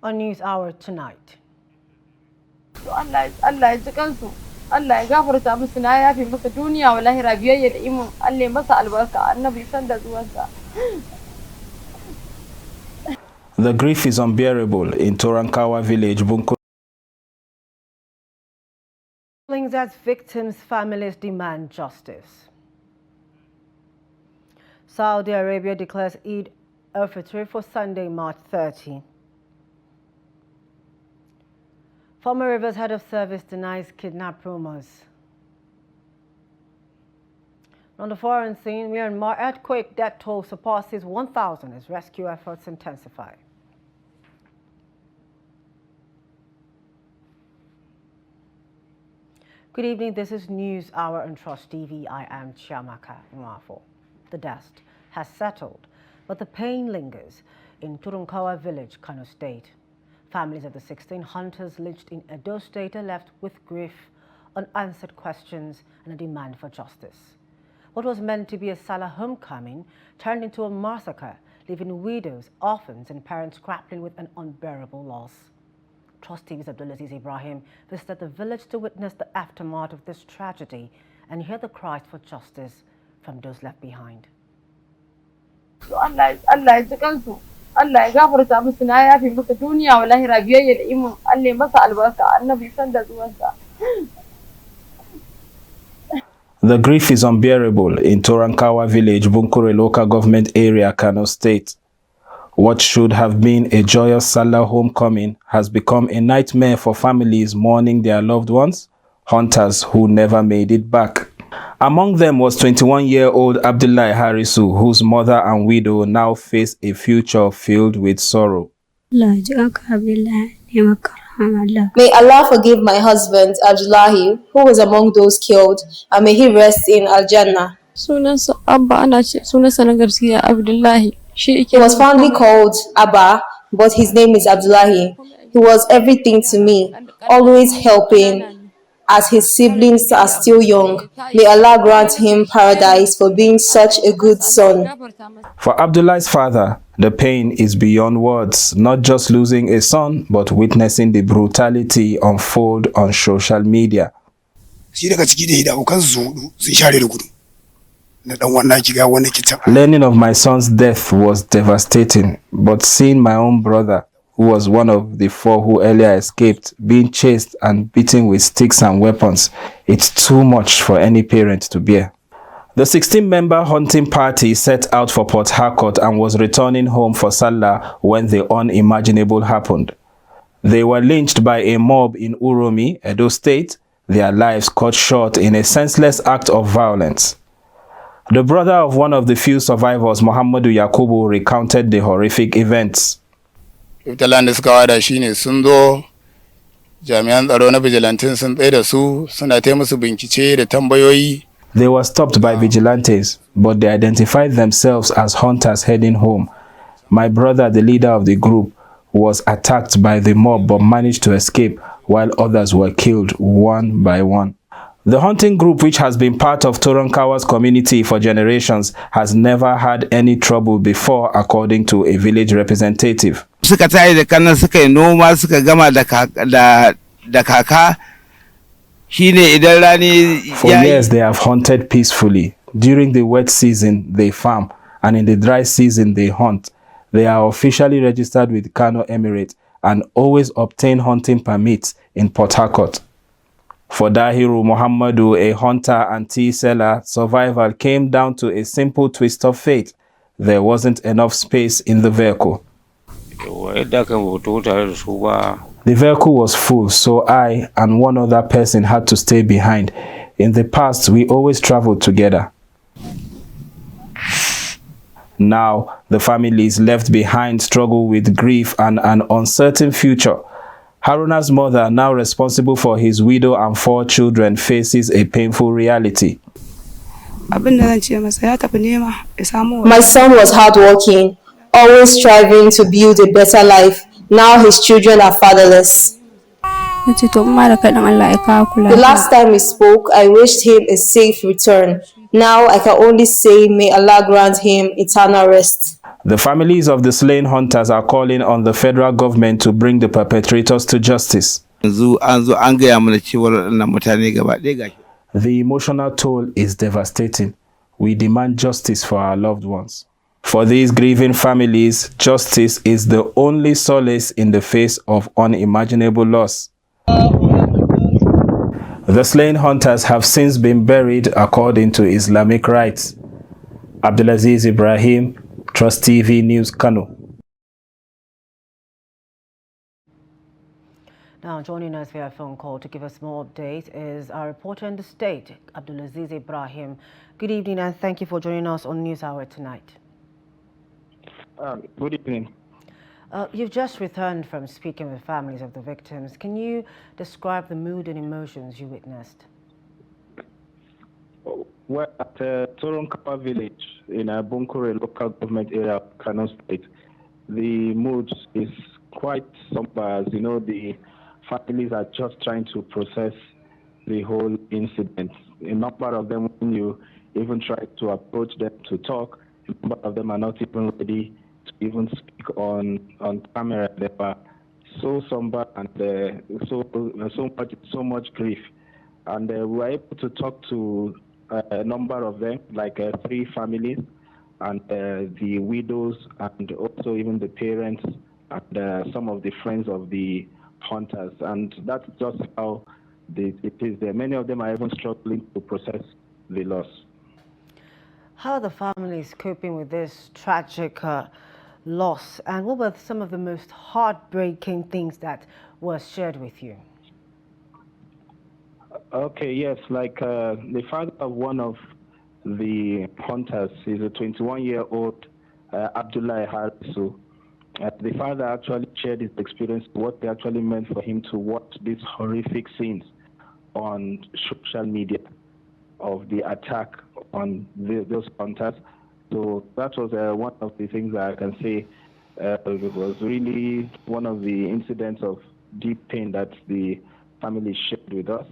on News Hour tonight. Allah ya ji kansu, Allah ya gafarta musu, na yafe masa duniya wa lahira, biyayya da imin, Allah ya masa albarka, annabi san da zuwansa. The grief is unbearable in Torankawa village, Bunko. As victims' families demand justice. Saudi Arabia declares Eid al-Fitr for Sunday, March 30. Former Rivers head of service denies kidnap rumors. On the foreign scene, Myanmar earthquake death toll surpasses 1,000 as rescue efforts intensify. Good evening, this is News Hour on Trust TV. I am Chiamaka Nwafo. The dust has settled, but the pain lingers in Turunkawa village, Kano State. Families of the 16 hunters lynched in Edo State are left with grief, unanswered questions, and a demand for justice. What was meant to be a Salah homecoming turned into a massacre, leaving widows, orphans, and parents grappling with an unbearable loss. Trust TV's Abdulaziz Ibrahim visited the village to witness the aftermath of this tragedy and hear the cries for justice from those left behind. Allah ya ji kansu, Allah ya gafarta musu, na yafe masa duniya wa lahira, biyayya da imin, Allah ya masa albarka, annabi san da zuwansa. The grief is unbearable in Torankawa village, Bunkure local government area, Kano State. What should have been a joyous Salah homecoming has become a nightmare for families mourning their loved ones, hunters who never made it back. Among them was 21-year-old Abdullahi Harisu, whose mother and widow now face a future filled with sorrow. May Allah forgive my husband, Abdullahi, who was among those killed, and may he rest in Al-Jannah. He was fondly called Abba, but his name is Abdullahi. He was everything to me, always helping, as his siblings are still young. May Allah grant him paradise for being such a good son. For Abdullah's father, the pain is beyond words, not just losing a son, but witnessing the brutality unfold on social media. Learning of my son's death was devastating, but seeing my own brother, who was one of the 4 who earlier escaped, being chased and beaten with sticks and weapons, it's too much for any parent to bear. The 16-member hunting party set out for Port Harcourt and was returning home for Salah when the unimaginable happened. They were lynched by a mob in Uromi, Edo State, their lives cut short in a senseless act of violence. The brother of one of the few survivors, Muhammadu Yakubu, recounted the horrific events. They were stopped by vigilantes, but they identified themselves as hunters heading home. My brother, the leader of the group, was attacked by the mob but managed to escape, while others were killed one by one. The hunting group, which has been part of Torankawa's community for generations, has never had any trouble before, according to a village representative. For years they have hunted peacefully. During the wet season, they farm, and in the dry season, they hunt. They are officially registered with Kano Emirate and always obtain hunting permits in Port Harcourt. For Dahiru Muhammadu, a hunter and tea seller, survival came down to a simple twist of fate. There wasn't enough space in the vehicle. The vehicle was full, so I and one other person had to stay behind. In the past, we always traveled together. Now, the families left behind struggle with grief and an uncertain future. Haruna's mother, now responsible for his widow and 4 children, faces a painful reality. My son was hardworking, always striving to build a better life. Now his children are fatherless. The last time we spoke, I wished him a safe return. Now I can only say, may Allah grant him eternal rest. The families of the slain hunters are calling on the federal government to bring the perpetrators to justice. The emotional toll is devastating. We demand justice for our loved ones. For these grieving families, justice is the only solace in the face of unimaginable loss. The slain hunters have since been buried according to Islamic rites. Abdulaziz Ibrahim, Trust TV News, Kano. Now, joining us via phone call to give us more updates is our reporter in the state, Abdulaziz Ibrahim. Good evening and thank you for joining us on News Hour tonight. Good evening. You've just returned from speaking with families of the victims. Can you describe the mood and emotions you witnessed? We're at Toronkawa village in Bunkure local government area of Kano State. The mood is quite somber. As you know, the families are just trying to process the whole incident. A number of them, when you even try to approach them to talk, a number of them are not even ready to even speak on camera. They were so somber and so much grief. And we were able to talk to a number of them, like 3 families, and the widows, and also even the parents, and some of the friends of the hunters. And that's just how it is there. Many of them are even struggling to process the loss. How are the families coping with this tragic loss? And what were some of the most heartbreaking things that were shared with you? Okay, yes, like the father of one of the hunters is a 21-year-old Abdullah Harisu. The father actually shared his experience, what they actually meant for him to watch these horrific scenes on social media of the attack on those hunters. So that was one of the things that I can say it was really one of the incidents of deep pain that the family shared with us.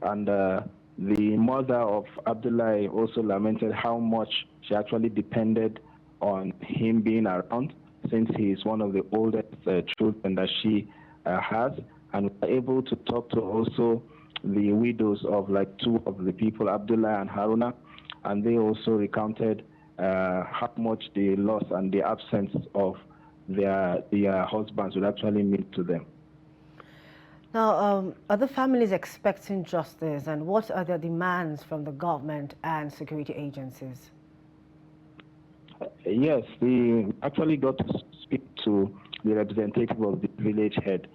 And the mother of Abdullah also lamented how much she actually depended on him being around, since he is one of the oldest children that she has. And we were able to talk to also the widows of like 2 of the people, Abdullah and Haruna, and they also recounted how much the loss and the absence of their husbands would actually mean to them. Now, are the families expecting justice, and what are their demands from the government and security agencies? Yes, we actually got to speak to the representative of the village head,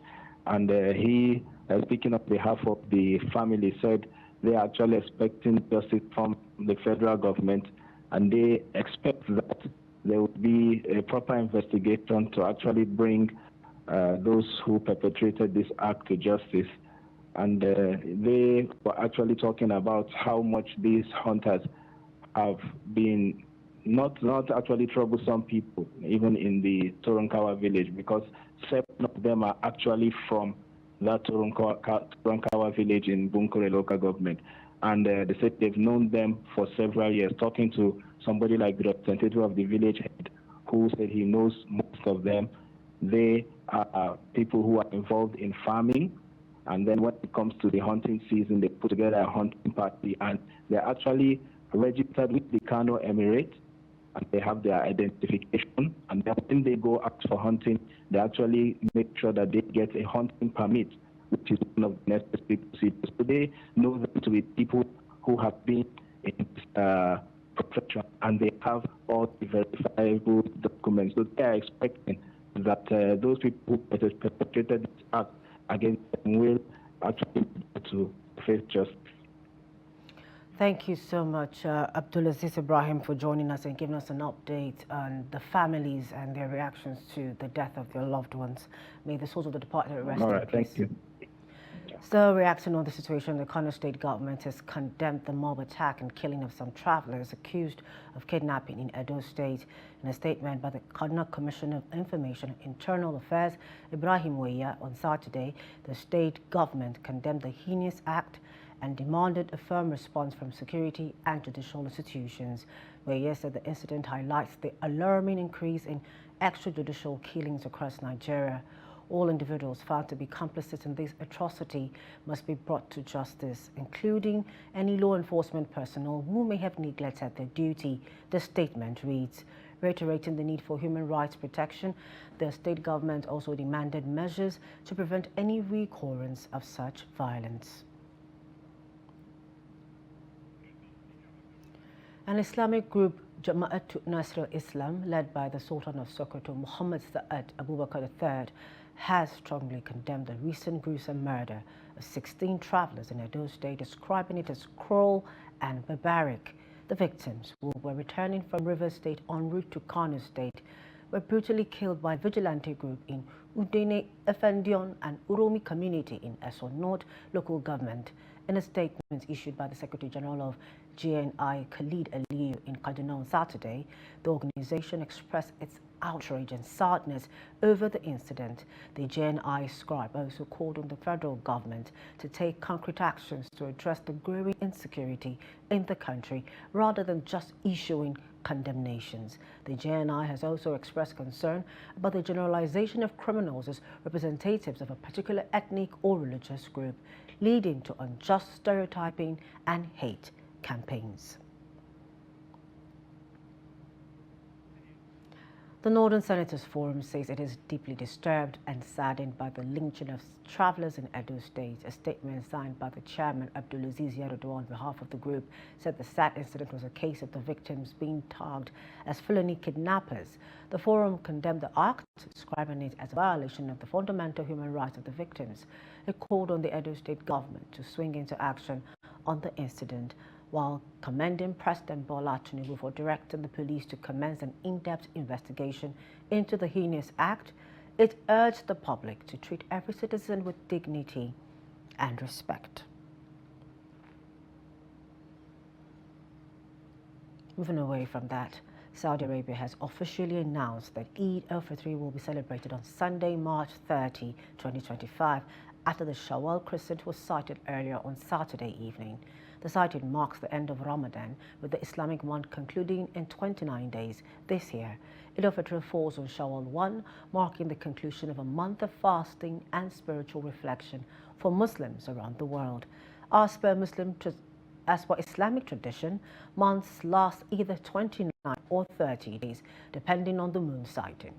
and he, speaking on behalf of the family, said they are actually expecting justice from the federal government, and they expect that there will be a proper investigation to actually bring those who perpetrated this act to justice. And they were actually talking about how much these hunters have been not actually troublesome people, even in the Toronkawa village, because 7 of them are actually from that Toronkawa village in Bunkure local government. And they said they've known them for several years. Talking to somebody like the representative of the village head, who said he knows most of them. They are people who are involved in farming, and then when it comes to the hunting season, they put together a hunting party, and they're actually registered with the Kano Emirate, and they have their identification. And then when they go out for hunting, they actually make sure that they get a hunting permit, which is one of the necessary procedures. So they know them to be people who have been in profession, and they have all the verifiable documents. So they are expecting that those people who perpetrated this act against them will actually be able to face justice. Thank you so much, Abdulaziz Ibrahim, for joining us and giving us an update on the families and their reactions to the death of their loved ones. May the souls of the departed rest in peace. All right, thank you. Still reacting on the situation, the Kano state government has condemned the mob attack and killing of some travelers accused of kidnapping in Edo State. In a statement by the Kano Commissioner of Information and Internal Affairs, Ibrahim Weya, on Saturday, the state government condemned the heinous act and demanded a firm response from security and judicial institutions. where said the incident highlights the alarming increase in extrajudicial killings across Nigeria. All individuals found to be complicit in this atrocity must be brought to justice, including any law enforcement personnel who may have neglected their duty, the statement reads. Reiterating the need for human rights protection, the state government also demanded measures to prevent any recurrence of such violence. An Islamic group, Jama'at Nasr al-Islam, led by the Sultan of Sokoto, Muhammad Sa'ad Abubakar III, has strongly condemned the recent gruesome murder of 16 travelers in Edo State, describing it as cruel and barbaric. The victims, who were returning from Rivers State en route to Kano State, were brutally killed by a vigilante group in Udene, Efendion and Uromi community in Esso North local government. In a statement issued by the Secretary General of GNI, Khalid Aliyu, in Kaduna on Saturday, the organization expressed its outrage and sadness over the incident. The GNI scribe also called on the federal government to take concrete actions to address the growing insecurity in the country rather than just issuing condemnations. The GNI has also expressed concern about the generalization of criminals as representatives of a particular ethnic or religious group, leading to unjust stereotyping and hate campaigns. The Northern Senators Forum says it is deeply disturbed and saddened by the lynching of travelers in Edo State. A statement signed by the chairman, Abdulaziz Yarudu, on behalf of the group, said the sad incident was a case of the victims being tagged as Fulani kidnappers. The forum condemned the act, describing it as a violation of the fundamental human rights of the victims. It called on the Edo State government to swing into action on the incident, while commending President Bola Tinubu for directing the police to commence an in-depth investigation into the heinous act. It urged the public to treat every citizen with dignity and respect. Moving away from that, Saudi Arabia has officially announced that Eid al-Fitr will be celebrated on Sunday, March 30, 2025, after the Shawwal crescent was sighted earlier on Saturday evening. The sighting marks the end of Ramadan, with the Islamic month concluding in 29 days this year. Eid al-Fitr falls on Shawwal 1, marking the conclusion of a month of fasting and spiritual reflection for Muslims around the world. As per Islamic tradition, months last either 29 or 30 days, depending on the moon sighting.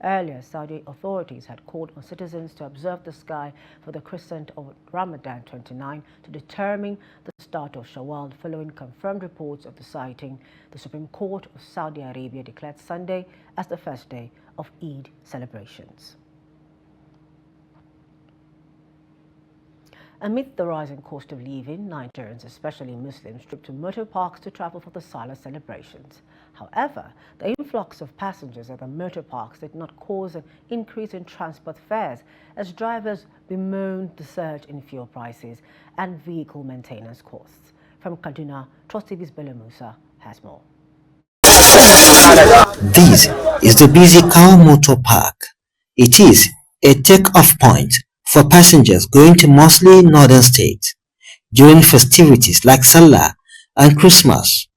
Earlier, Saudi authorities had called on citizens to observe the sky for the crescent of Ramadan 29 to determine the start of Shawwal. Following confirmed reports of the sighting, the Supreme Court of Saudi Arabia declared Sunday as the first day of Eid celebrations. Amid the rising cost of living, Nigerians, especially Muslims, trip to motor parks to travel for the Salah celebrations. However, the influx of passengers at the motor parks did not cause an increase in transport fares, as drivers bemoaned the surge in fuel prices and vehicle maintenance costs. From Kaduna, Trust TV's Bello Musa has more. This is the busy Car Motor Park. It is a take-off point for passengers going to mostly northern states during festivities like Salah and Christmas.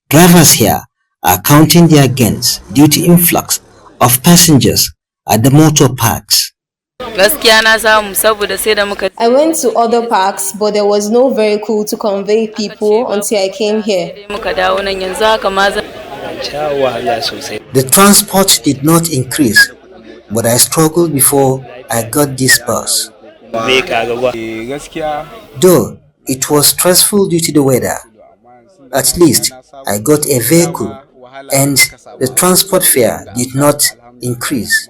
Drivers here are counting their gains due to influx of passengers at the motor parks. I went to other parks, but there was no vehicle to convey people until I came here. The transport did not increase, but I struggled before I got this bus. Though it was stressful due to the weather, at least I got a vehicle and the transport fare did not increase.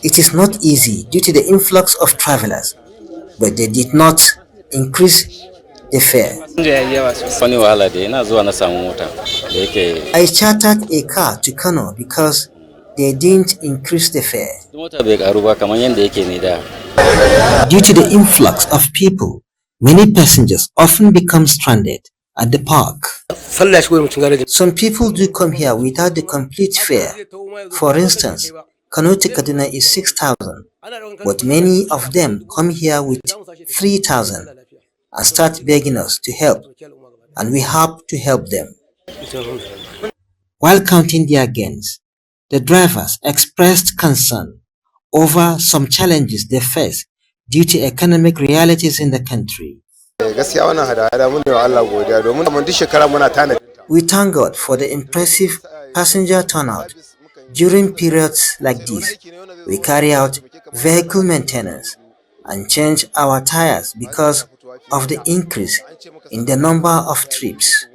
It is not easy due to the influx of travelers, but they did not increase the fare. I chartered a car to Kano because they didn't increase the fare. Due to the influx of people, many passengers often become stranded at the park. Some people do come here without the complete fare. For instance, Kano to Kaduna is 6,000, but many of them come here with 3,000. and start begging us to help, and we have to help them. While counting their gains, the drivers expressed concern over some challenges they face due to economic realities in the country. We thank God for the impressive passenger turnout. During periods like this, we carry out vehicle maintenance and change our tires because of the increase in the number of trips.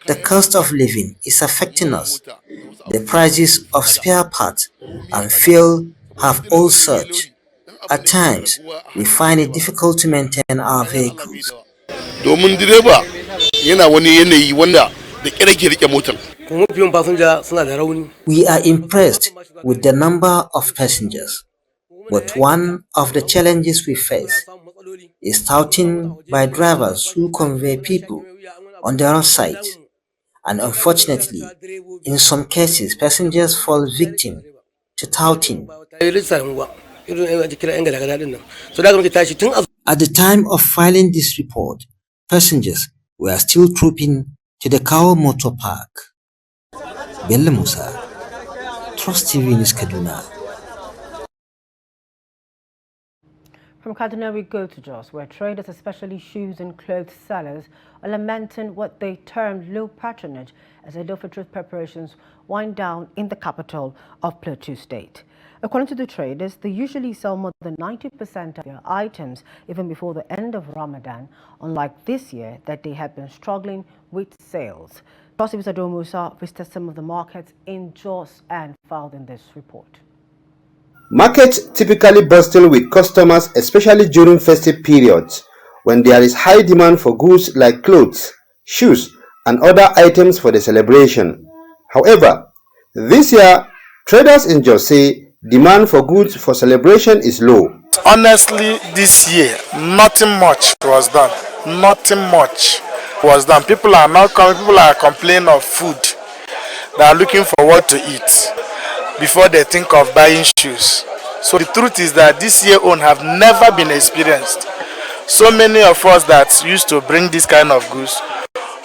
The cost of living is affecting us. The prices of spare parts and fuel have all surged. At times, we find it difficult to maintain our vehicles. We are impressed with the number of passengers, but one of the challenges we face is touting by drivers who convey people on the roadside. And unfortunately, in some cases, passengers fall victim to touting. At the time of filing this report, passengers were still trooping to the Kano Motor Park. Bello Musa, Trust TV News Kaduna. From Kaduna, we go to Jos, where traders, especially shoes and clothes sellers, are lamenting what they termed low patronage as their dough-for-truth preparations wind down in the capital of Plateau State. According to the traders, they usually sell more than 90% of their items even before the end of Ramadan, unlike this year that they have been struggling with sales. Jos TV's Musa visited some of the markets in Jos and filed in this report. Markets typically bustle with customers, especially during festive periods when there is high demand for goods like clothes, shoes, and other items for the celebration. However, this year, traders in Jos say demand for goods for celebration is low. Honestly, this year, nothing much was done. Nothing much was done. People are not coming, people are complaining of food. They are looking for what to eat before they think of buying shoes. So the truth is that this year own have never been experienced. So many of us that used to bring this kind of goods,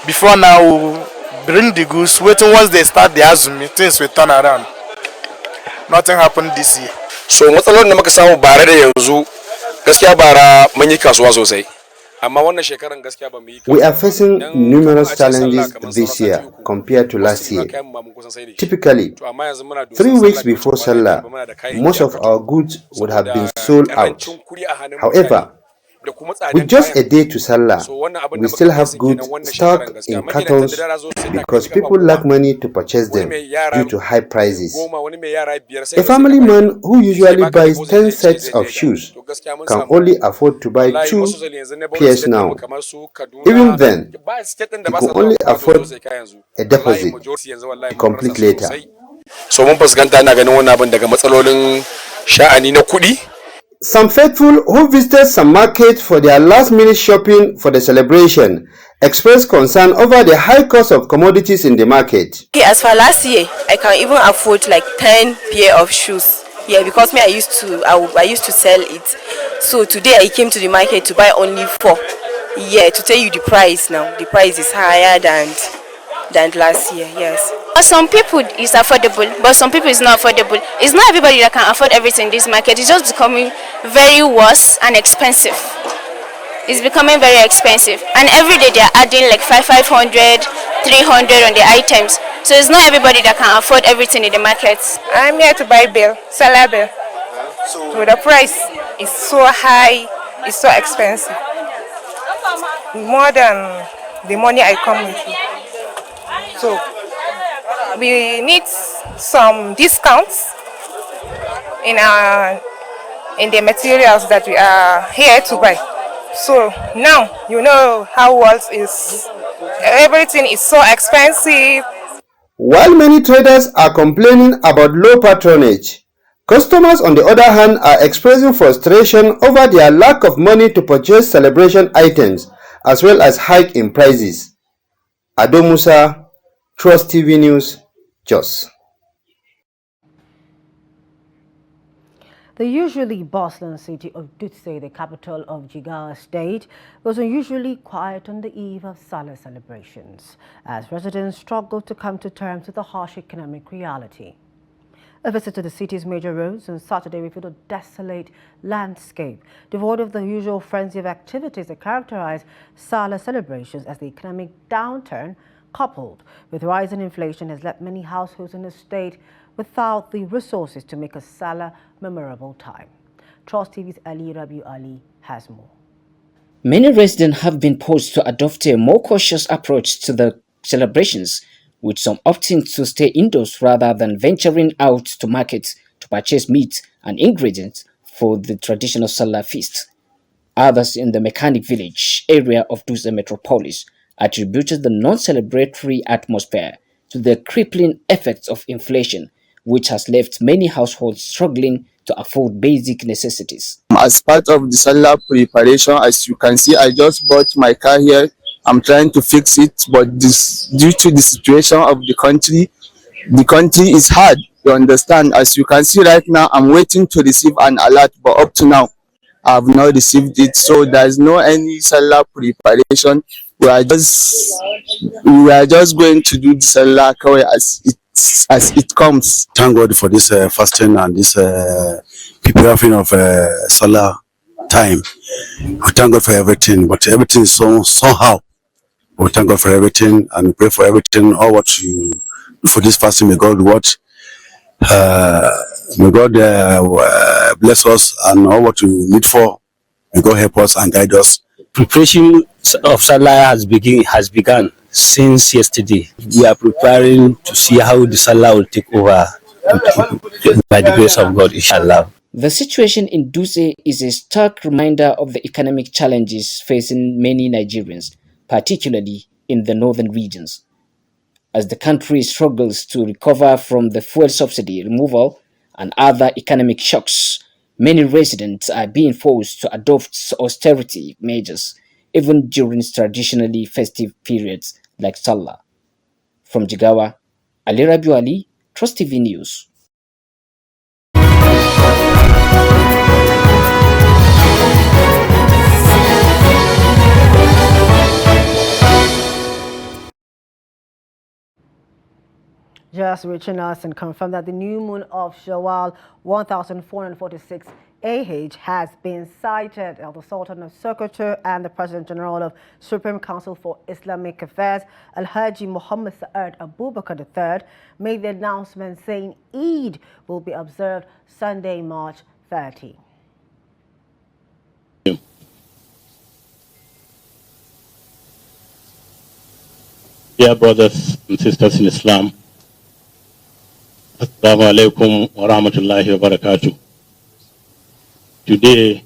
before now we bring the goods, waiting once they start the azumi, things will turn around. Nothing happened this year. So matsalolin da muka samu bare da yanzu gaskiya bara mun yi kasuwa sosai. We are facing numerous challenges this year compared to last year. Typically, 3 weeks before Salah, most of our goods would have been sold out. However, with just a day to Salah, we still have goods stuck in cartons because people lack money to purchase them due to high prices. A family man who usually buys 10 sets of shoes can only afford to buy 2 pairs now. Even then, he can only afford a deposit to complete later. So mun fuskanta ina ganin wannan abin daga matsalolin sha'ani na kuɗi. Some faithful who visited some markets for their last-minute shopping for the celebration expressed concern over the high cost of commodities in the market. Okay, as for last year, I can even afford like 10 pair of shoes. Yeah, because me I used to sell it. So today I came to the market to buy only 4. Yeah, to tell you the price now. The price is higher than last year. Yes. For some people it's affordable, but some people it's not affordable. It's not everybody that can afford everything in this market. It's just becoming very worse and expensive. It's becoming very expensive, and every day they're adding like 500, 300 on the items. So it's not everybody that can afford everything in the market. I'm here to buy Salah bill. So the price is so high, it's so expensive. More than the money I come with. So we need some discounts in the materials that we are here to buy. So now you know how world is. Everything is so expensive. While many traders are complaining about low patronage, customers on the other hand are expressing frustration over their lack of money to purchase celebration items as well as hike in prices. Ado Musa, Trust TV News, Jos. The usually bustling city of Dutse, the capital of Jigawa State, was unusually quiet on the eve of Salah celebrations, as residents struggled to come to terms with the harsh economic reality. A visit to the city's major roads on Saturday revealed a desolate landscape, devoid of the usual frenzy of activities that characterize Salah celebrations, as the economic downturn, coupled with rising inflation, has left many households in the state without the resources to make a Salah memorable time. Trust TV's Ali Rabiu Ali has more. Many residents have been pushed to adopt a more cautious approach to the celebrations, with some opting to stay indoors rather than venturing out to markets to purchase meat and ingredients for the traditional Salah feast. Others in the Mechanic Village area of Dutse Metropolis attributed the non-celebratory atmosphere to the crippling effects of inflation, which has left many households struggling to afford basic necessities. As part of the Salah preparation, as you can see, I just bought my car here. I'm trying to fix it, but due to the situation of the country is hard. You understand? As you can see right now, I'm waiting to receive an alert, but up to now, I have not received it. So there's no any Salah preparation. We are just going to do the Salah as it comes. Thank God for this fasting and this preparation of Salah time. We thank God for everything, but everything is somehow. We thank God for everything and we pray for everything. All what you do for this fasting, may God watch. May God bless us, and all what you need for, may God help us and guide us. Preparation of Salah has begun since yesterday. We are preparing to see how the Salah will take over by the grace of God, inshallah. The situation in Dutse is a stark reminder of the economic challenges facing many Nigerians, particularly in the northern regions. As the country struggles to recover from the fuel subsidy removal and other economic shocks, many residents are being forced to adopt austerity measures, even during traditionally festive periods like Salah. From Jigawa, Ali Rabiu Ali, Trust TV News. Just reaching us and confirm that the new moon of Shawwal 1446 AH has been sighted. The Sultan of Sokoto and the President General of Supreme Council for Islamic Affairs, Alhaji Muhammad Sa'ad Abubakar III, made the announcement saying Eid will be observed Sunday, March 30. Dear brothers and sisters in Islam, Assalamu alaikum wa rahmatullahi wa barakatuh. Today,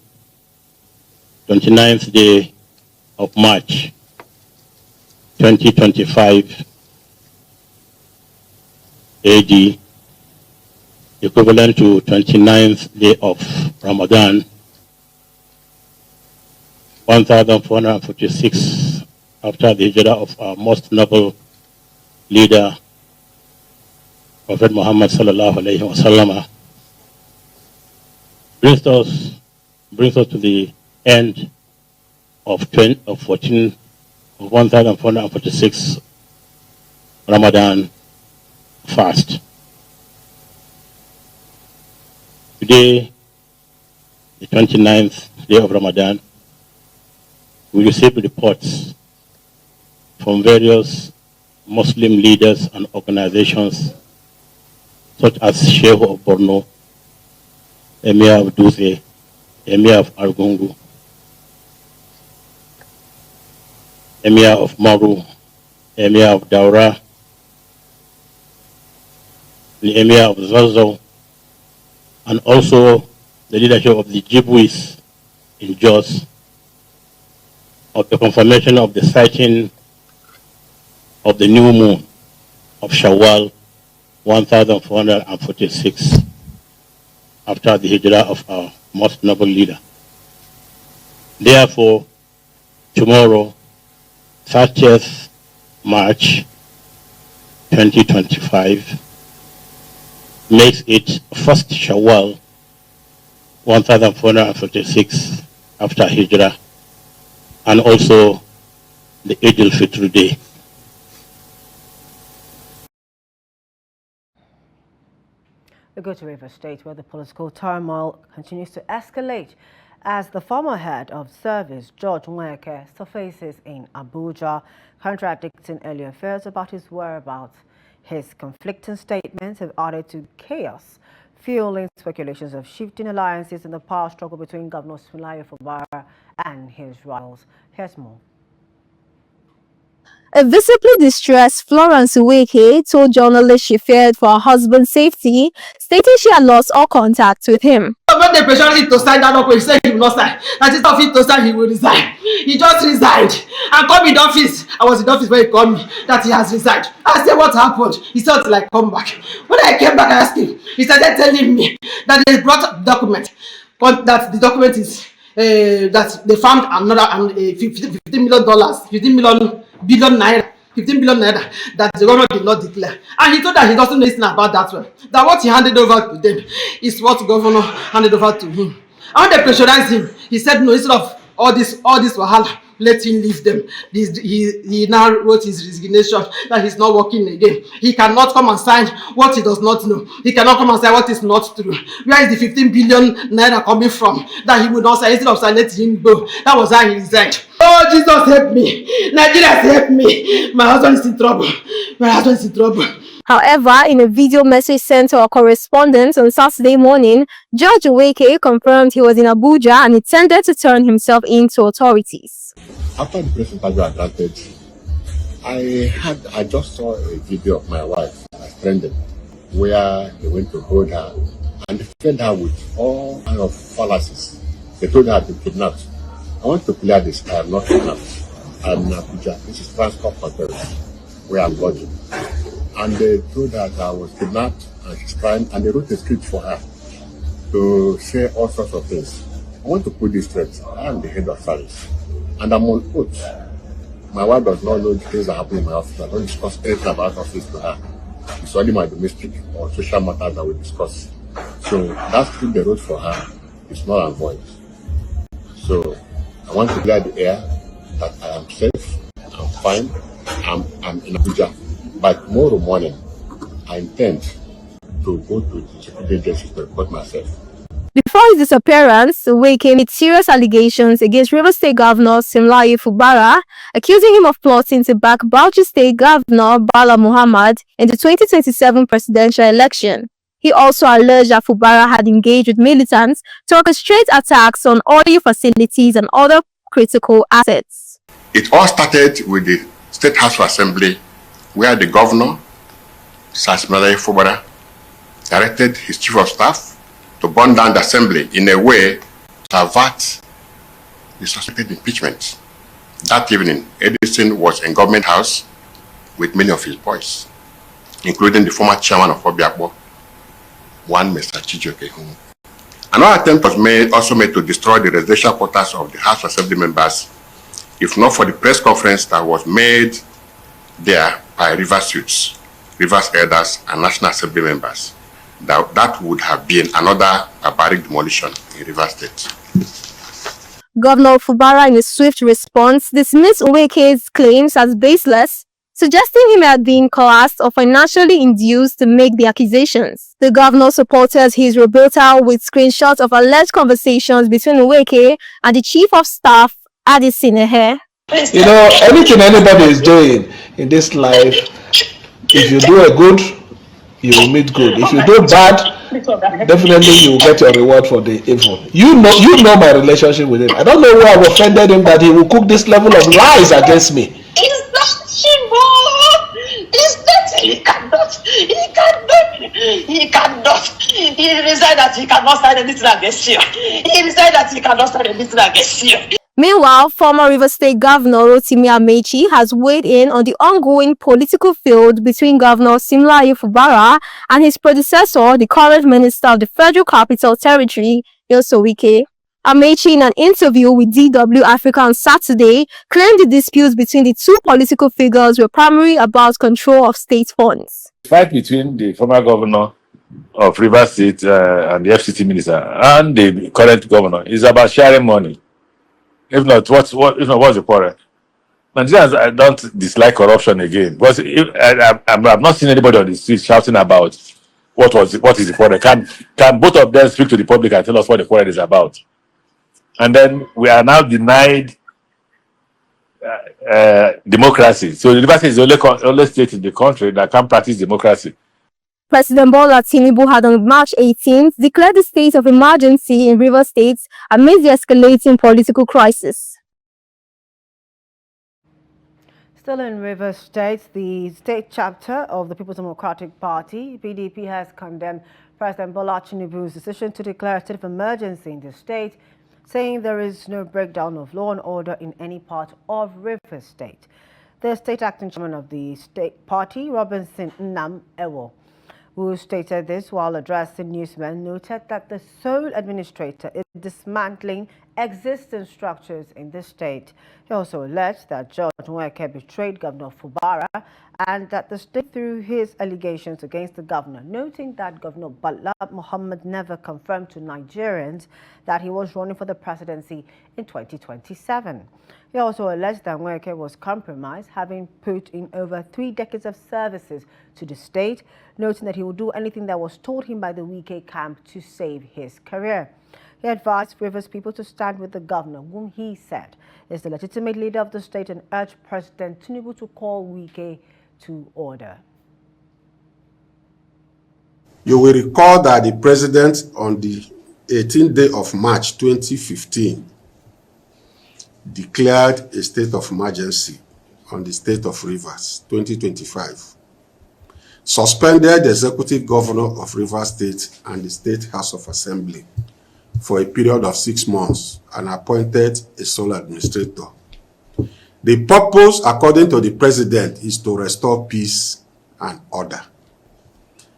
29th day of March 2025 AD, equivalent to 29th day of Ramadan 1446, after the hijrah of our most noble leader, Prophet Muhammad sallallahu alaihi wasallam, brings us to the end of 1446 Ramadan fast. Today, the 29th day of Ramadan, we received reports from various Muslim leaders and organizations such as Sheikh of Borno, Emir of Dutse, Emir of Argungu, Emir of Maru, Emir of Daura, the Emir of Zazo, and also the leadership of the Jibwis in Jos, of the confirmation of the sighting of the new moon of Shawwal 1446 after the hijrah of our most noble leader. Therefore, tomorrow, 30th March 2025, makes it first Shawwal 1456 after Hijrah, and also the Eid al-Fitr Day. We go to Rivers State, where the political turmoil continues to escalate as the former head of service, George Nweke, surfaces in Abuja, contradicting earlier fears about his whereabouts. His conflicting statements have added to chaos, fueling speculations of shifting alliances in the power struggle between Governor Similayo Fubara and his rivals. Here's more. A visibly distressed Florence Uweke told journalists she feared for her husband's safety, stating she had lost all contact with him. When they pressured him to sign that document, he said he will not sign. That is of him to sign, he will resign. He just resigned and called me in the office. I was in the office when he called me that he has resigned. I said, what happened? He said, till I come back. When I came back, I asked him. He started telling me that they brought a document, that the document is that they found another $15 billion naira, 15 billion naira that the government did not declare. And he told that he doesn't know anything about that one. That what he handed over to them is what the governor handed over to him. And when they pressurized him, he said no, instead of all this wahala, let him leave them. He now wrote his resignation that he's not working again. He cannot come and sign what he does not know. He cannot come and sign what is not true. Where is the 15 billion naira coming from that he would not sign? Instead of signing, let him go. That was how he resigned. Oh, Jesus, help me. Nigeria, help me. My husband is in trouble. My husband is in trouble. However, in a video message sent to our correspondent on Saturday morning, George Uweke confirmed he was in Abuja and intended to turn himself in to authorities. After the press interview I granted, I just saw a video of my wife, my friend, where they went to hold her and they fed her with all kinds of fallacies. They told her to kidnap. I want to clear this. I am not kidnapped. I am in Abuja. This is Transport Hotel, where I'm lodging. And they told her that I was kidnapped and she's crying, and they wrote a script for her to say all sorts of things. I want to put this straight. I am the head of service, and I'm on oath. My wife does not know the things that happen in my office. I don't discuss anything about office to her. It's only my domestic or social matters that we discuss. So that script they wrote for her is null and void. So I want to clear the air that I am safe, I'm fine, I'm in Abuja. By tomorrow morning, I intend to go to the security agency to report myself. Before his disappearance, Uweke made serious allegations against Rivers State Governor Similayo Fubara, accusing him of plotting to back Bauchi State Governor Bala Muhammad in the 2027 presidential election. He also alleged that Fubara had engaged with militants to orchestrate attacks on oil facilities and other critical assets. It all started with the State House of Assembly, where the governor, Similayo Fubara, directed his chief of staff to burn down the assembly in a way to avert the suspected impeachment. That evening, Edison was in government house with many of his boys, including the former chairman of Obiakbo, one Mr. Chijoke. Another attempt was also made to destroy the residential quarters of the House of Assembly members, if not for the press conference that was made there by Rivers youths, Rivers elders, and National Assembly members. That would have been another barbaric demolition in Rivers State. Governor Fubara, in a swift response, dismissed Uweke's claims as baseless, suggesting he had been coerced or financially induced to make the accusations. The governor supported his rebuttal with screenshots of alleged conversations between Uweke and the chief of staff, Adi Sinehe. You know, anything anybody is doing in this life, if you do a good, you will meet good. If you do bad, definitely you will get your reward for the evil. You know my relationship with him. I don't know where I've offended him that he will cook this level of lies against me. It's not Chibo. It's not. He cannot. He decided that he cannot sign anything against you. He decided that he cannot sign anything against you. Meanwhile, former Rivers State Governor Rotimi Amechi has weighed in on the ongoing political feud between Governor Similayo Fubara and his predecessor, the current Minister of the Federal Capital Territory, Nyesom Wike. Amechi, in an interview with DW Africa on Saturday, claimed the disputes between the two political figures were primarily about control of state funds. The fight between the former governor of Rivers State and the FCT minister and the current governor is about sharing money. If not, what's the quarrel? Nigerians don't dislike corruption again because I've not seen anybody on the street shouting about what is the quarrel. Can both of them speak to the public and tell us what the quarrel is about? And then we are now denied democracy. So the Rivers is the only state in the country that can practice democracy. President Bola Tinubu had on March 18th declared the state of emergency in Rivers State amidst the escalating political crisis. Still in Rivers State, the state chapter of the People's Democratic Party, PDP, has condemned President Bola Tinubu's decision to declare a state of emergency in the state, saying there is no breakdown of law and order in any part of Rivers State. The state acting chairman of the state party, Robinson Nnam Ewo, who stated this while addressing newsmen, noted that the sole administrator is dismantling existing structures in the state. He also alleged that George Nweke betrayed Governor Fubara and that the state threw his allegations against the governor, noting that Governor Bala Mohammed never confirmed to Nigerians that he was running for the presidency in 2027. He also alleged that Nweke was compromised, having put in over 3 decades of services to the state, noting that he would do anything that was told him by the Wike camp to save his career. He advised Rivers people to stand with the governor, whom he said is the legitimate leader of the state, and urged President Tinubu to call Wike to order. You will recall that the president on the 18th day of March 2015 declared a state of emergency on the state of Rivers 2025, suspended the executive governor of Rivers State and the State House of Assembly for a period of 6 months and appointed a sole administrator. The purpose, according to the president, is to restore peace and order.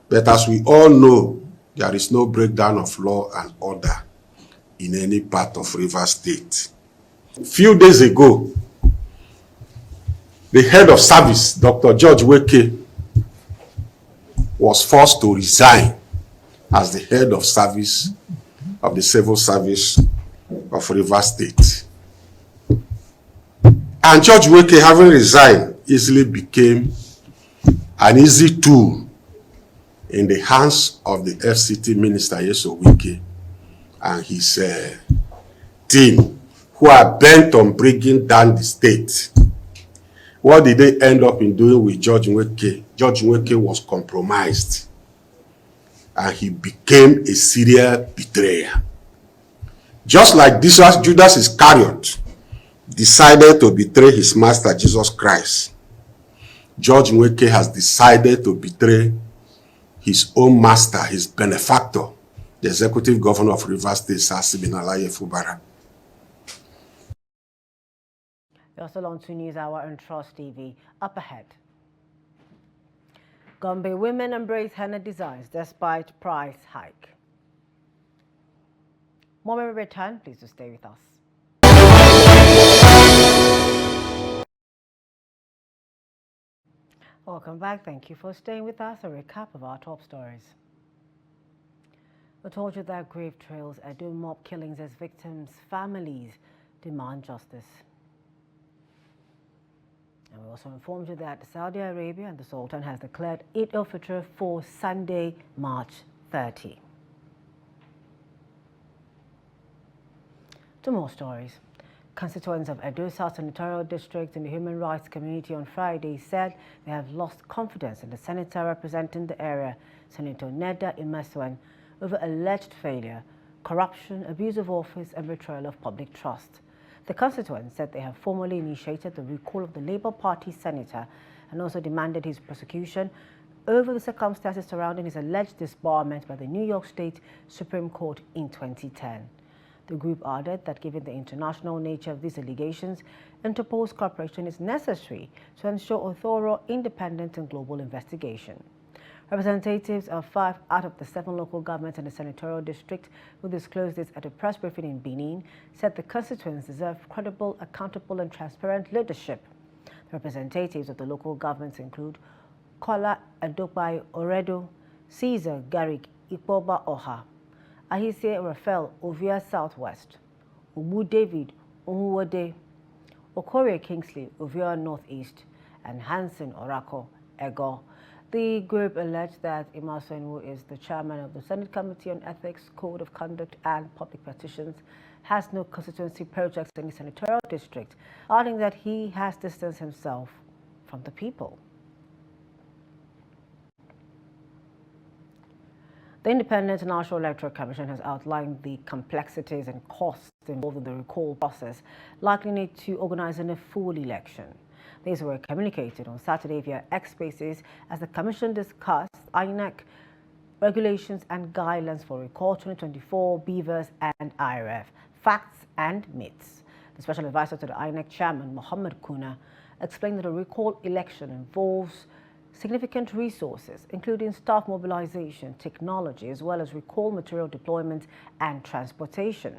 But as we all know, there is no breakdown of law and order in any part of Rivers State. A few days ago, the head of service, Dr. George Nweke, was forced to resign as the head of service of the civil service of Rivers State. And George Nweke, having resigned, easily became an easy tool in the hands of the FCT minister, Yeso Wike, and his team, who are bent on bringing down the state. What did they end up in doing with George Nweke? George Nweke was compromised, and he became a serial betrayer. Just like Judas Iscariot decided to betray his master Jesus Christ, George Nweke has decided to betray his own master, his benefactor, the executive governor of Rivers State, Sasibinalaye Fubara. You're still on 2 News Hour on Trust TV. Up ahead, Gombe women embrace henna designs despite price hike. More when we return, please do stay with us. Welcome back. Thank you for staying with us. A recap of our top stories. We told you that grave trails Edo mob killings as victims' families demand justice. And we also informed you that Saudi Arabia and the Sultan has declared Eid al-Fitr for Sunday, March 30. Two more stories. Constituents of Edo South Senatorial District in the human rights community on Friday said they have lost confidence in the senator representing the area, Senator Neda Imeswen, over alleged failure, corruption, abuse of office and betrayal of public trust. The constituents said they have formally initiated the recall of the Labour Party senator and also demanded his prosecution over the circumstances surrounding his alleged disbarment by the New York State Supreme Court in 2010. The group added that given the international nature of these allegations, Interpol's cooperation is necessary to ensure a thorough, independent and global investigation. Representatives of 5 out of the 7 local governments in the senatorial district who disclosed this at a press briefing in Benin said the constituents deserve credible, accountable and transparent leadership. The representatives of the local governments include Kola Adokbai Oredo, Caesar Garrick Ikpoba Oha, Ahise Raphael Ovia Southwest, Ubu David Onwuwode, Okorie Kingsley Ovia Northeast, and Hansen Orako Ego. The group alleged that Imasenwu is the chairman of the Senate Committee on Ethics, Code of Conduct and Public Petitions, has no constituency projects in the senatorial district, adding that he has distanced himself from the people. The Independent National Electoral Commission has outlined the complexities and costs involved in the recall process, likely need to organize a full election. These were communicated on Saturday via X Spaces as the Commission discussed INEC regulations and guidelines for Recall 2024, Beavers and IRF, facts and myths. The special advisor to the INEC chairman, Mohammed Kuna, explained that a recall election involves significant resources, including staff mobilization, technology, as well as recall material deployment and transportation.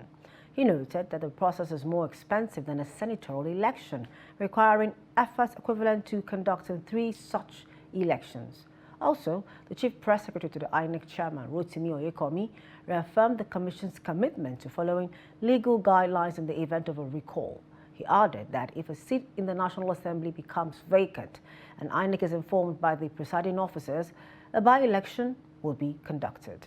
He noted that the process is more expensive than a senatorial election, requiring efforts equivalent to conducting 3 such elections. Also, the Chief Press Secretary to the INEC chairman, Rotimi Oyekomi, reaffirmed the Commission's commitment to following legal guidelines in the event of a recall. He added that if a seat in the National Assembly becomes vacant and INEC is informed by the presiding officers, a by-election will be conducted.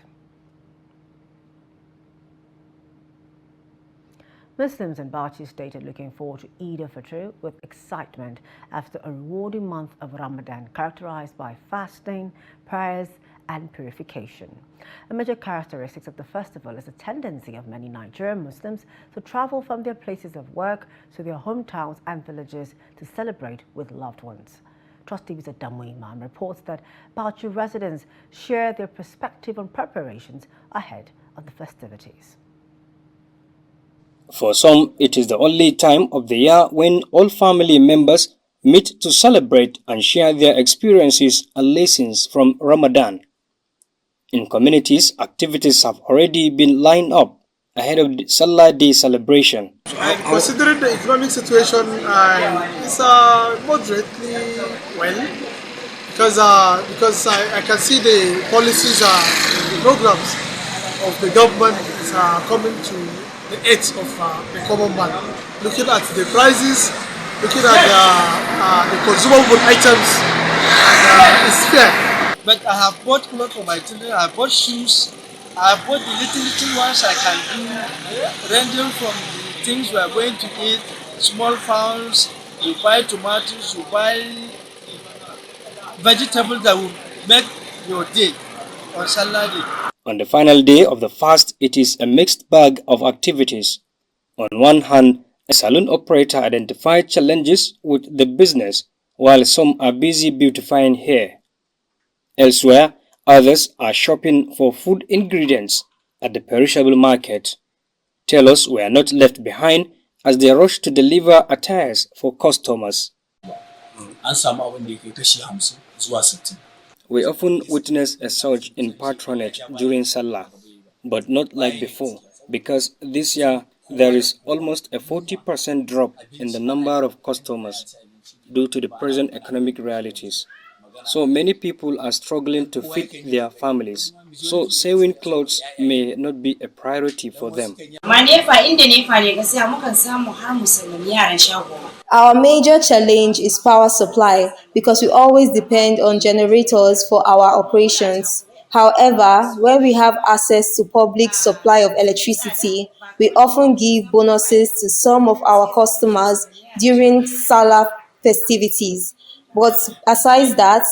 Muslims in Bauchi State are looking forward to Eid al-Fitr with excitement after a rewarding month of Ramadan characterized by fasting, prayers, and purification. A major characteristic of the festival is the tendency of many Nigerian Muslims to travel from their places of work to their hometowns and villages to celebrate with loved ones. Trust TV's Adamu Imam reports that Bauchi residents share their perspective on preparations ahead of the festivities. For some, it is the only time of the year when all family members meet to celebrate and share their experiences and lessons from Ramadan. In communities, activities have already been lined up ahead of the Salah Day celebration. Considering the economic situation, it's moderately well because I can see the policies and programs of the government is coming to the edge of the common man. Looking at the prices, looking at the consumable items, it's fair. But I have bought clothes for my children, I have bought shoes, I have bought the little ones I can do, ranging from the things we are going to eat, small farms, you buy tomatoes, you buy vegetables that will make your day on Salah Day. On the final day of the fast, it is a mixed bag of activities. On one hand, a salon operator identified challenges with the business, while some are busy beautifying hair. Elsewhere, others are shopping for food ingredients at the perishable market. Tailors were not left behind as they rushed to deliver attires for customers. We often witness a surge in patronage during Salah, but not like before, because this year there is almost a 40% drop in the number of customers due to the present economic realities. So many people are struggling to feed their families, so sewing clothes may not be a priority for them. Our major challenge is power supply because we always depend on generators for our operations. However, where we have access to public supply of electricity, we often give bonuses to some of our customers during Salah festivities. But aside that,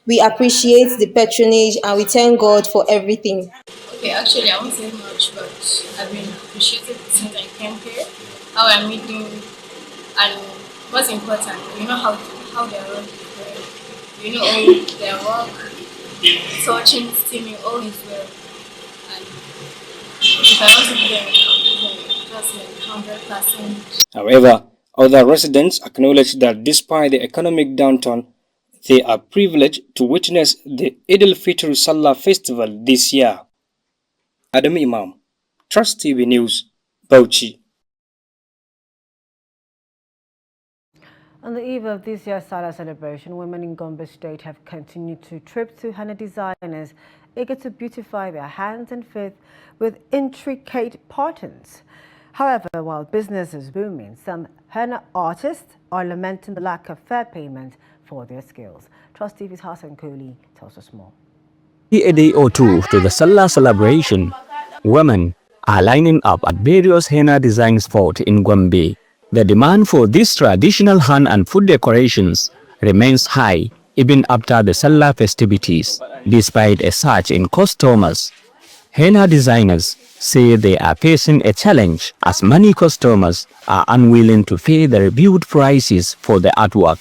we appreciate the patronage and we thank God for everything. Okay, actually, I won't say much, but I've been appreciated since I came here, how I'm meeting, and what's important, you know how they are running, you know all their work, touching, steaming, all is well. And if I want to be there, I'll be there, just like 100%. However, other residents acknowledge that despite the economic downturn, they are privileged to witness the Eid al-Fitr Salah festival this year. Adam Imam, Trust TV News, Bauchi. On the eve of this year's Salah celebration, women in Gombe State have continued to trip to henna designers eager to beautify their hands and feet with intricate patterns. However, while business is booming, some henna artists are lamenting the lack of fair payment for their skills. Trust TV's Hassan Kohli tells us more. A day or two to the Salah celebration, women are lining up at various henna design spots in Gombe. The demand for these traditional hand and food decorations remains high even after the Salah festivities. Despite a surge in customers, henna designers say they are facing a challenge as many customers are unwilling to pay the reviewed prices for the artwork.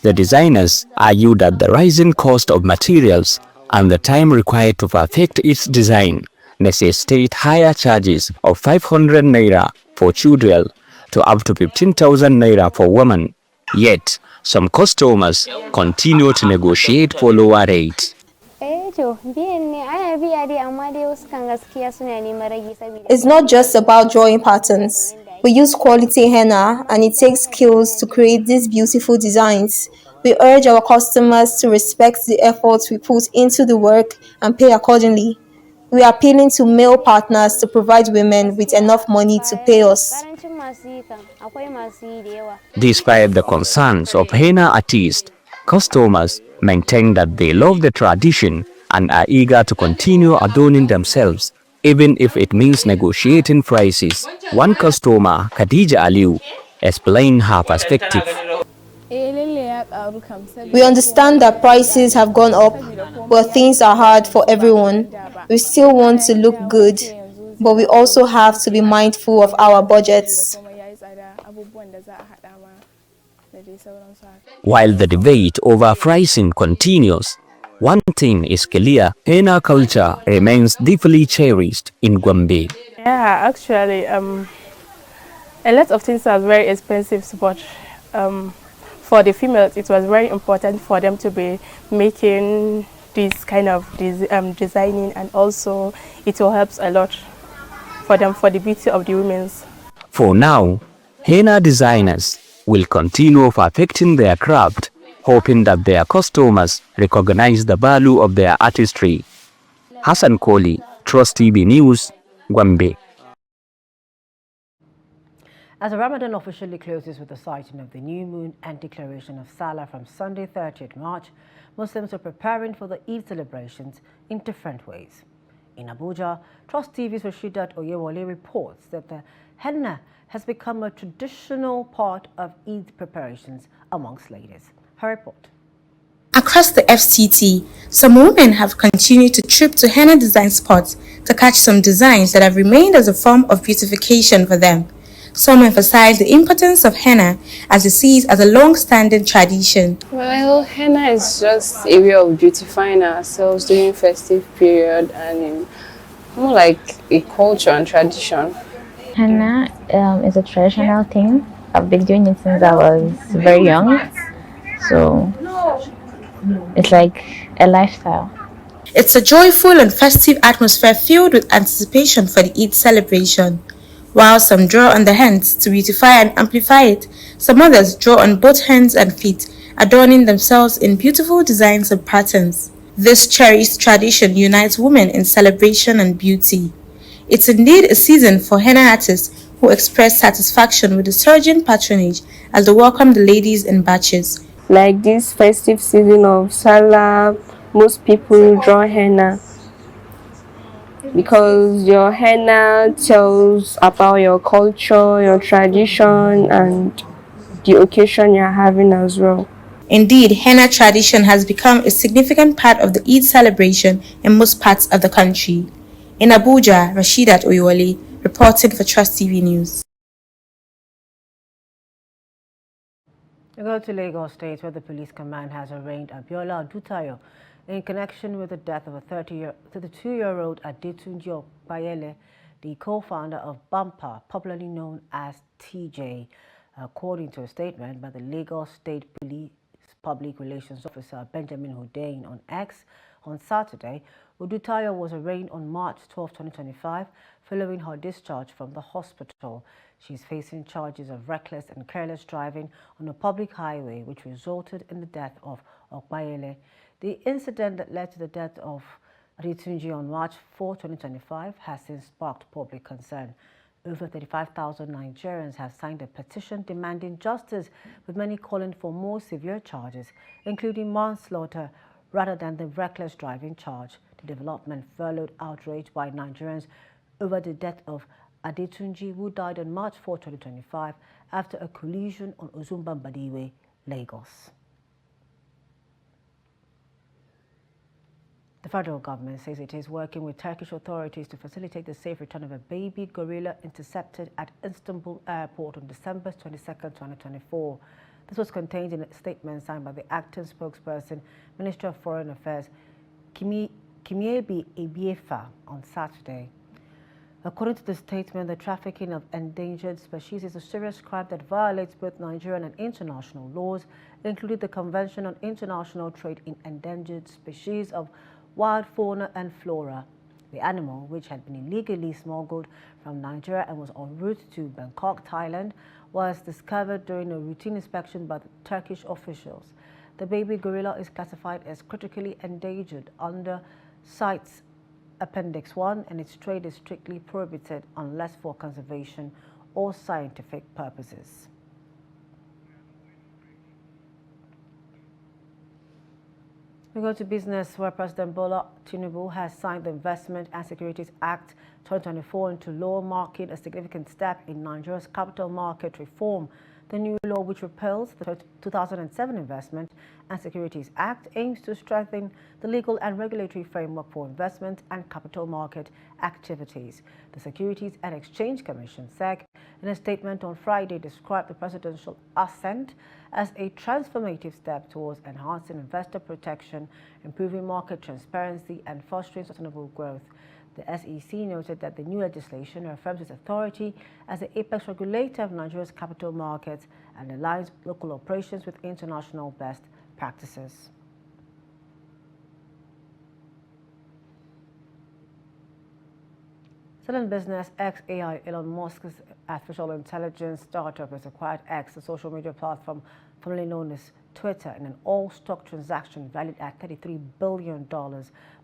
The designers argue that the rising cost of materials and the time required to perfect its design necessitate higher charges of 500 naira for children to up to 15,000 naira for women. Yet, some customers continue to negotiate for lower rates. It's not just about drawing patterns. We use quality henna and it takes skills to create these beautiful designs. We urge our customers to respect the efforts we put into the work and pay accordingly. We are appealing to male partners to provide women with enough money to pay us. Despite the concerns of henna artists, customers maintain that they love the tradition and are eager to continue adorning themselves, even if it means negotiating prices. One customer, Khadija Aliu, explained her perspective. We understand that prices have gone up, but things are hard for everyone. We still want to look good, but we also have to be mindful of our budgets. While the debate over pricing continues, one thing is clear: henna culture remains deeply cherished in Gombe. Yeah, actually, a lot of things are very expensive, but for the females, it was very important for them to be making this kind of designing, and also it will help a lot for them for the beauty of the women's. For now, henna designers will continue perfecting their craft, hoping that their customers recognize the value of their artistry. Hassan Kohli, Trust TV News, Gombe. As the Ramadan officially closes with the sighting of the new moon and declaration of Salah from Sunday 30th March, Muslims are preparing for the Eid celebrations in different ways. In Abuja, Trust TV's Rashidat Oyewole reports that the henna has become a traditional part of Eid preparations amongst ladies. Her report. Across the FCT, some women have continued to trip to henna design spots to catch some designs that have remained as a form of beautification for them. Some emphasize the importance of henna as they see it as a long-standing tradition. Well, henna is just a way of beautifying ourselves during festive period, and more like a culture and tradition. Henna is a traditional thing. I've been doing it since I was very young, so it's like a lifestyle. It's a joyful and festive atmosphere filled with anticipation for the Eid celebration. While some draw on the hands to beautify and amplify it, some others draw on both hands and feet, adorning themselves in beautiful designs and patterns. This cherished tradition unites women in celebration and beauty. It's indeed a season for henna artists who express satisfaction with the surging patronage as they welcome the ladies in batches. Like this festive season of Salah, most people draw henna because your henna tells about your culture, your tradition, and the occasion you're having as well. Indeed, henna tradition has become a significant part of the Eid celebration in most parts of the country. In Abuja, Rashidat Oyewole, reporting for Trust TV News. We go to Lagos State, where the police command has arraigned Abiola Odutayo in connection with the death of a 32-year-old Adetunji Okpayele, the co-founder of Bumper, popularly known as TJ. According to a statement by the Lagos State Police Public Relations Officer Benjamin Hundeyin on X on Saturday, Odutayo was arraigned on March 12, 2025, following her discharge from the hospital. She is facing charges of reckless and careless driving on a public highway, which resulted in the death of Okpayele. The incident that led to the death of Adetunji on March 4, 2025 has since sparked public concern. Over 35,000 Nigerians have signed a petition demanding justice, with many calling for more severe charges, including manslaughter, rather than the reckless driving charge. The development followed outrage by Nigerians over the death of Adetunji, who died on March 4, 2025, after a collision on Ozumbambadiwe, Lagos. The federal government says it is working with Turkish authorities to facilitate the safe return of a baby gorilla intercepted at Istanbul airport on December 22, 2024. This was contained in a statement signed by the acting spokesperson, Minister of Foreign Affairs, Kimiebi Ebiefa, on Saturday. According to the statement, the trafficking of endangered species is a serious crime that violates both Nigerian and international laws, including the Convention on International Trade in Endangered Species of Wild Fauna and Flora. The animal, which had been illegally smuggled from Nigeria and was en route to Bangkok, Thailand, was discovered during a routine inspection by the Turkish officials. The baby gorilla is classified as critically endangered under CITES Appendix 1, and its trade is strictly prohibited unless for conservation or scientific purposes. We go to business, where President Bola Tinubu has signed the Investment and Securities Act 2024 into law, marking a significant step in Nigeria's capital market reform. The new law, which repeals the 2007 Investment and Securities Act, aims to strengthen the legal and regulatory framework for investment and capital market activities. The Securities and Exchange Commission, SEC, in a statement on Friday, described the presidential assent as a transformative step towards enhancing investor protection, improving market transparency, and fostering sustainable growth. The SEC noted that the new legislation affirms its authority as the apex regulator of Nigeria's capital markets and aligns local operations with international best practices. Still in business, XAI, Elon Musk's artificial intelligence startup, has acquired X, the social media platform formerly known as Twitter, in an all-stock transaction valued at $33 billion.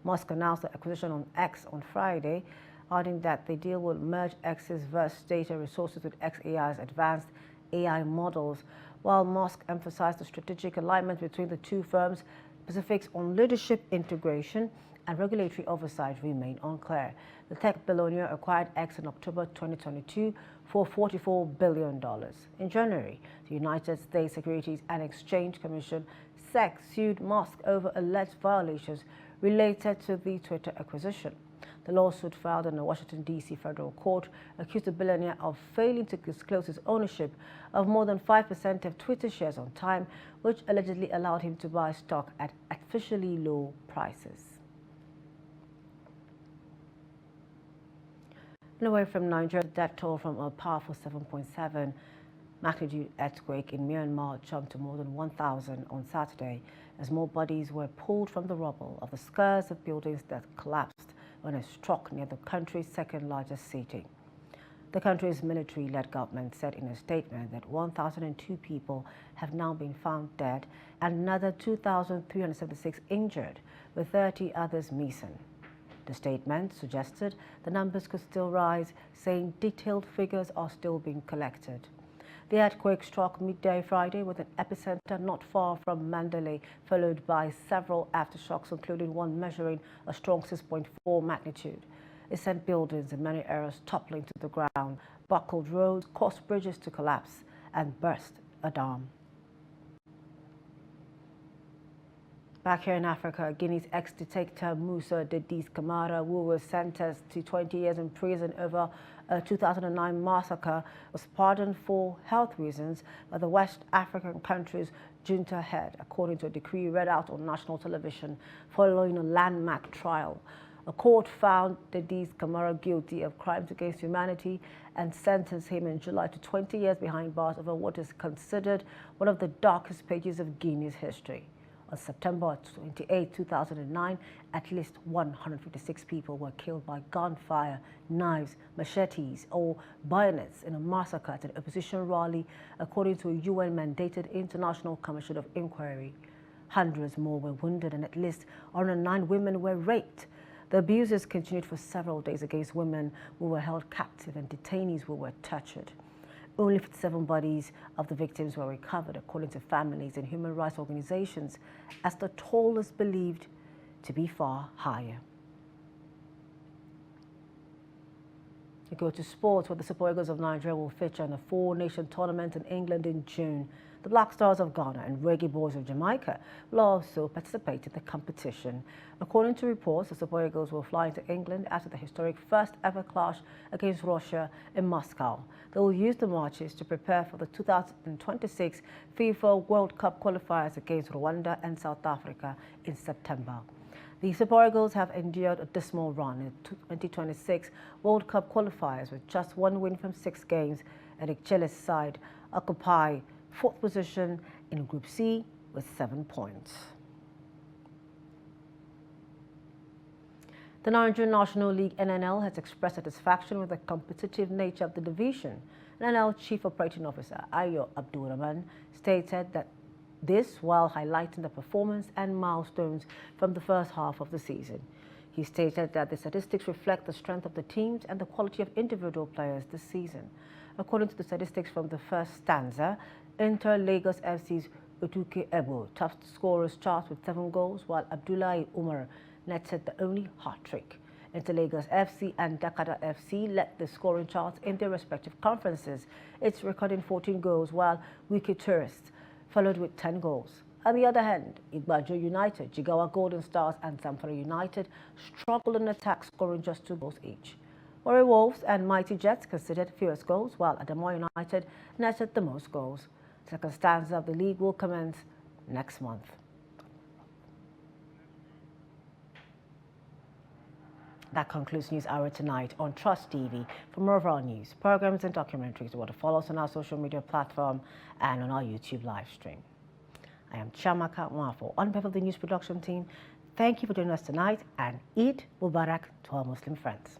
Musk announced the acquisition on X on Friday, adding that the deal will merge X's vast data resources with XAI's advanced AI models. While Musk emphasized the strategic alignment between the two firms, specifics on leadership integration and regulatory oversight remain unclear. The tech billionaire acquired X in October 2022 for $44 billion. In January, the United States Securities and Exchange Commission, SEC, sued Musk over alleged violations related to the Twitter acquisition. The lawsuit, filed in the Washington, D.C. federal court, accused the billionaire of failing to disclose his ownership of more than 5% of Twitter shares on time, which allegedly allowed him to buy stock at artificially low prices. Away from Nigeria, the death toll from a powerful 7.7 magnitude earthquake in Myanmar jumped to more than 1,000 on Saturday, as more bodies were pulled from the rubble of the scars of buildings that collapsed when it struck near the country's second-largest city. The country's military-led government said in a statement that 1,002 people have now been found dead and another 2,376 injured, with 30 others missing. The statement suggested the numbers could still rise, saying detailed figures are still being collected. The earthquake struck midday Friday with an epicenter not far from Mandalay, followed by several aftershocks, including one measuring a strong 6.4 magnitude. It sent buildings in many areas toppling to the ground, buckled roads, caused bridges to collapse, and burst a dam. Back here in Africa, Guinea's ex-dictator Musa Dadis Camara, who was sentenced to 20 years in prison over a 2009 massacre, was pardoned for health reasons by the West African country's junta head, according to a decree read out on national television following a landmark trial. A court found Dadis Camara guilty of crimes against humanity and sentenced him in July to 20 years behind bars over what is considered one of the darkest pages of Guinea's history. On September 28, 2009, at least 156 people were killed by gunfire, knives, machetes, or bayonets in a massacre at an opposition rally, according to a UN-mandated International Commission of Inquiry. Hundreds more were wounded and at least 109 women were raped. The abuses continued for several days against women who were held captive and detainees who were tortured. Only 57 bodies of the victims were recovered, according to families and human rights organizations, as the toll is believed to be far higher. We go to sports, where the Super Eagles of Nigeria will feature in the four-nation tournament in England in June. The Black Stars of Ghana and Reggae Boys of Jamaica will also participate in the competition. According to reports, the Super Eagles will fly into England after the historic first-ever clash against Russia in Moscow. They will use the matches to prepare for the 2026 FIFA World Cup qualifiers against Rwanda and South Africa in September. The Super Eagles have endured a dismal run in 2026 World Cup qualifiers with just one win from 6 games, and Ichele's side occupy 4th position in Group C with 7 points. The Nigerian National League NNL has expressed satisfaction with the competitive nature of the division. NNL Chief Operating Officer Ayo Abdulrahman stated that this while highlighting the performance and milestones from the first half of the season. He stated that the statistics reflect the strength of the teams and the quality of individual players this season. According to the statistics from the first stanza, Inter Lagos FC's Utuke Ebo topped scorers chart with 7 goals, while Abdullahi Umar netted the only hat-trick. Inter Lagos FC and Dakar FC led the scoring charts in their respective conferences, each recording 14 goals, while Wiki Tourists followed with 10 goals. On the other hand, Igbajo United, Jigawa Golden Stars and Zamfara United struggled in attack, scoring just 2 goals each. Warri Wolves and Mighty Jets considered fewest goals, while Adamawa United netted the most goals. The second stanza of the league will commence next month. That concludes News Hour tonight on Trust TV. For more of our news, programs and documentaries, you want to follow us on our social media platform and on our YouTube live stream. I am Chiamaka Nwafo, on behalf of the news production team. Thank you for joining us tonight, and Eid Mubarak to our Muslim friends.